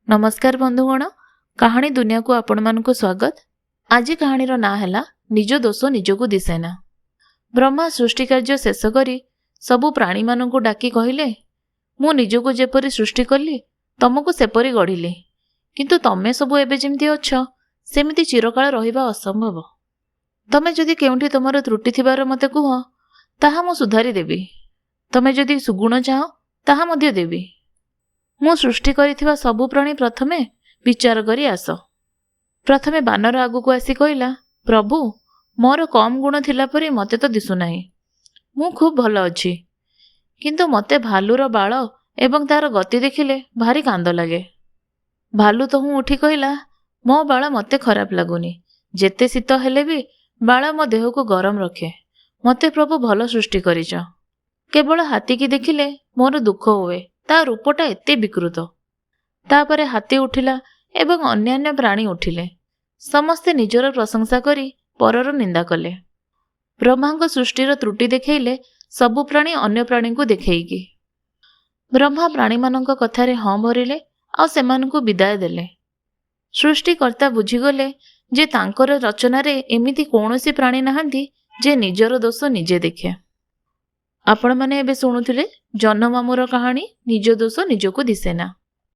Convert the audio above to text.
नमस्कार बंधुगण, कहानी दुनिया को आपण मानक स्वागत। आज कहानी ना है निज दोष निजकु दिसेना। ब्रह्मा सृष्टि कार्य शेष करी सबु प्राणी मानकु डाकी कहले, मु निजकु जेपरी सृष्टि कली तमको सेपरी गढ़िली, किंतु तमे सबु एबे जेमती अछ सेमिति चिरकाल रहिबा असंभव। तमे जदि केउंठी तमर त्रुटि थिबार मते कुह, ताहा मु सुधारी देबी। तमे जदि सुगुण चाह ताहा मध्य देबी। मु सृष्टि करिथिबा सबु प्राणी प्रथमे विचार करी आस। प्रथमे बानर आगु आसी कहला, प्रभु मोर कम गुण थिला परी मते तो दिसु नाही। मु खूब भल अछि, किंतु मते भालुर बाळ एवं तार गति देखिले भारी कांद लागे। भालु तो हूँ उठी कहला, मो बाळ मते खराब लागुनी। जेते शीत हेले भी बाळ मो देह को गरम रखे। मते प्रभु भल सृष्टि करिछ। केवल हाथी की देखिले मोर दुख हुए, ता रूपटा एते विकृत। तापरे हाथी उठिला एवं अन्यान्य प्राणी उठिले। समस्ते निजर प्रशंसा करी परर निंदा कले। ब्रह्मा सृष्टिर त्रुटि देखैले सबु प्राणी अन्य प्राणी को देखैकी। ब्रह्मा प्राणी मानक कथारे हाँ भरिले आ सेमानकु विदाय देले। सृष्टिकर्ता बुझीगले जे तांकर रचनारे एमिति कौनसी प्राणी नाहांती जे निजर दोष निजे देखे। आपण माने एबे शुणुथिले जन्ममामुर कहानी निज दोष निजकु दिसेना।